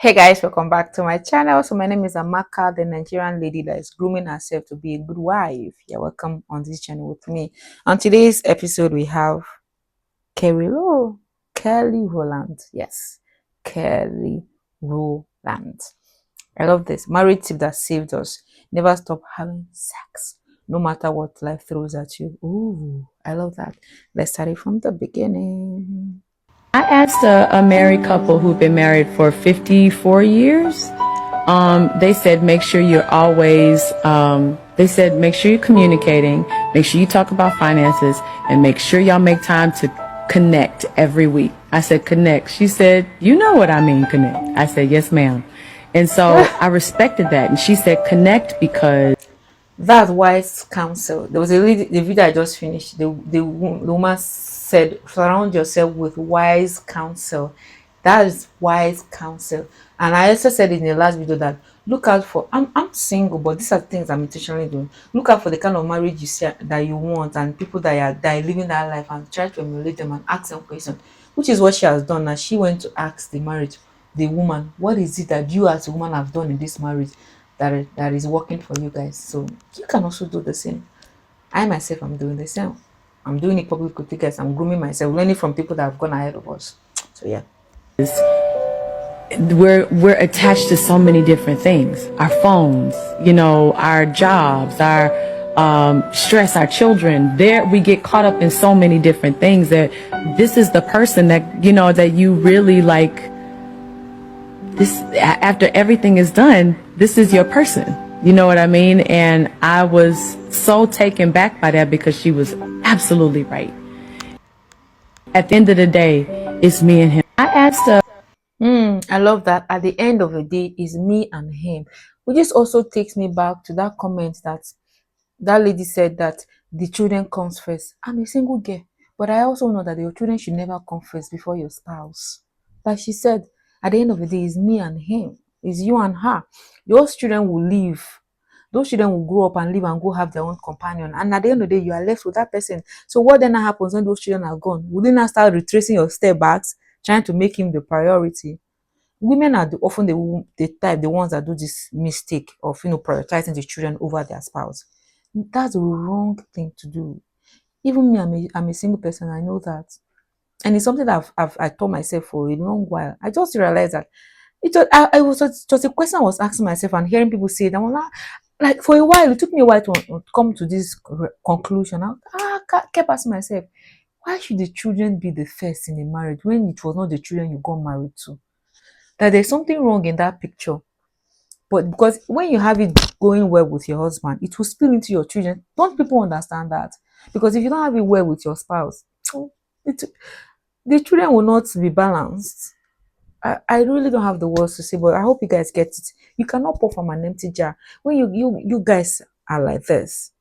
Hey guys, welcome back to my channel. So my name is Amaka, the Nigerian lady that is grooming herself to be a good wife. You're welcome on this channel with me. On today's episode, we have Kelly Rowland. Yes, Kelly Rowland. I love this married tip that saved us. Never stop having sex, no matter what life throws at you. Ooh, I love that. Let's start it from the beginning. I asked a married couple who've been married for 54 years. They said, make sure you're always, they said, make sure you're communicating, make sure you talk about finances, and make sure y'all make time to connect every week. I said, connect. She said, you know what I mean, connect. I said, yes, ma'am. And so I respected that. And she said, connect because That's wise counsel. There was the video I just finished. The woman said, surround yourself with wise counsel. That is wise counsel. And I also said in the last video that look out for, I'm single, but these are things I'm intentionally doing. Look out for the kind of marriage you see that you want and people that are living that life, and try to emulate them and ask them questions, which is what she has done. Now she went to ask the woman, what is it that you as a woman have done in this marriage that is working for you guys? So you can also do the same. I myself am doing the same. I'm doing it public with you guys. I'm grooming myself, learning from people that have gone ahead of us. So yeah. we're attached to so many different things. Our phones, our jobs, our stress, our children. There we get caught up in so many different things that this is the person that that you really like. This, after everything is done, this is your person. You know what I mean? And I was so taken back by that because she was absolutely right. At the end of the day, it's me and him. I asked her. I love that. At the end of the day, is me and him. Which just also takes me back to that comment that lady said that the children comes first. I'm a single girl, but I also know that your children should never come first before your spouse. Like she said, at the end of the day, it's me and him. It's you and her. Those children will leave. Those children will grow up and live and go have their own companion. And at the end of the day, you are left with that person. So what then happens when those children are gone? Will you now start retracing your step backs, trying to make him the priority? Women are often the ones that do this mistake of prioritizing the children over their spouse. That's the wrong thing to do. Even me, I'm a single person. I know that, and it's something that I taught myself for a long while. I just realized that it was just a question I was asking myself and hearing people say it. I'm like for a while, it took me a while to come to this conclusion. Kept asking myself, why should the children be the first in a marriage when it was not the children you got married to? That there's something wrong in that picture. But because when you have it going well with your husband, it will spill into your children. Don't people understand that? Because if you don't have it well with your spouse, it, the children will not be balanced. I really don't have the words to say, but I hope you guys get it. You cannot pour from an empty jar. When you guys are like this,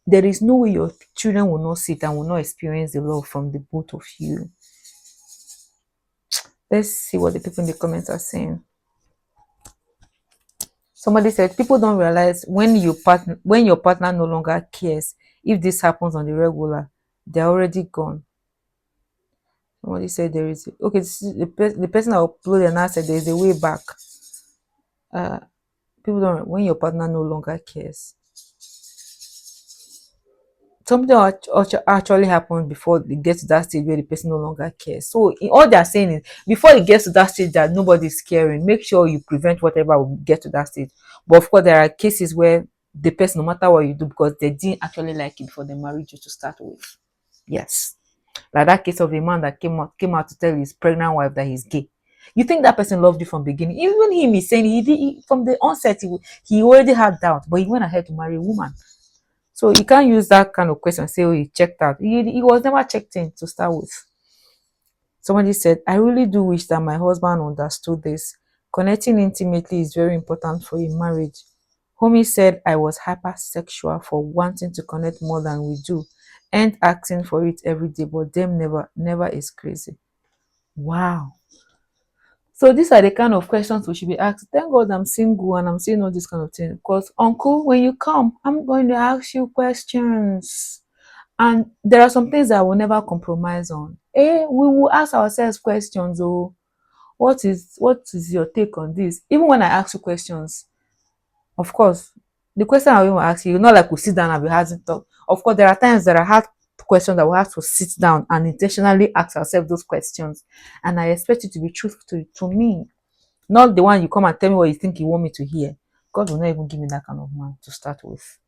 there is no way your children will not sit and will not experience the love from the both of you. Let's see what the people in the comments are saying. Somebody said people don't realize when your partner no longer cares. If this happens on the regular, they're already gone. Somebody said there is okay. This is the person that uploaded and I said there is a way back. People don't when your partner no longer cares. Something actually happens before they get to that stage where the person no longer cares. So all they're saying is before it gets to that stage that nobody's caring, make sure you prevent whatever will get to that stage. But of course, there are cases where the person, no matter what you do, because they didn't actually like it before they married you to start with. Yes. Like that case of a man that came out to tell his pregnant wife that he's gay. You think that person loved you from the beginning? Even him is saying from the onset he already had doubt, but he went ahead to marry a woman. So you can't use that kind of question and say, oh, he checked out. He was never checked in to start with. Somebody said, I really do wish that my husband understood this. Connecting intimately is very important for a marriage. Homie said I was hypersexual for wanting to connect more than we do and asking for it every day, but them never is crazy. Wow. So these are the kind of questions we should be asked. Thank God I'm single and I'm saying all this kind of thing. Because uncle, when you come, I'm going to ask you questions. And there are some things that I will never compromise on. We will ask ourselves questions. Oh, What is your take on this? Even when I ask you questions, of course, the question I will ask you, not like we sit down and be having talk. Of course, there are times that I have questions that we have to sit down and intentionally ask ourselves those questions. And I expect you to be truthful to me, not the one you come and tell me what you think you want me to hear. God will not even give me that kind of man to start with.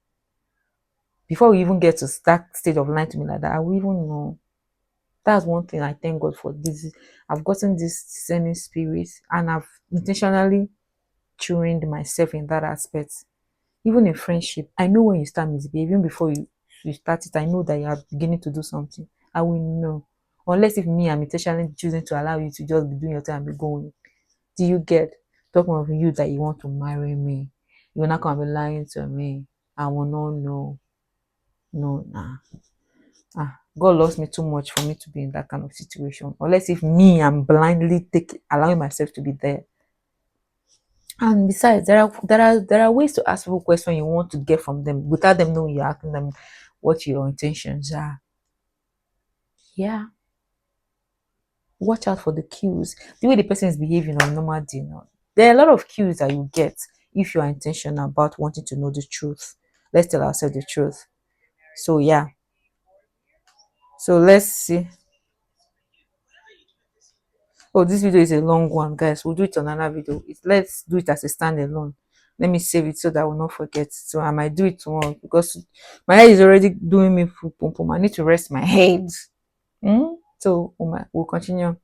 Before we even get to that stage of lying to me like that, I will even know. That's one thing I thank God for. This I've gotten this discerning spirit, and I've intentionally trained myself in that aspect. Even in friendship, I know when you start misbehaving before you start it. I know that you are beginning to do something. I will know. Unless if me, I'm intentionally choosing to allow you to just be doing your thing and be going. Do you get? Talking of you that you want to marry me. You're not gonna be lying to me. I will not know. No, nah. God loves me too much for me to be in that kind of situation. Unless if me, I'm blindly allowing myself to be there. And besides, there are ways to ask people questions you want to get from them without them knowing you're asking them what your intentions are. Yeah. Watch out for the cues. The way the person is behaving on a normal day. No. There are a lot of cues that you get if you are intentional about wanting to know the truth. Let's tell ourselves the truth. So yeah. So let's see. Oh, this video is a long one, guys. We'll do it on another video. Let's do it as a standalone. Let me save it so that I will not forget. So I might do it tomorrow because my head is already doing me full pum pum. I need to rest my head. So we'll continue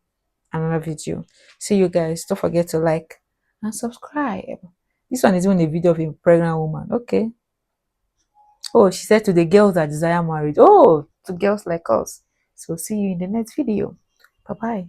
another video. See you guys. Don't forget to like and subscribe. This one is even a video of a pregnant woman. Okay. Oh, she said to the girls that desire marriage. Oh, to girls like us. So see you in the next video. Bye bye.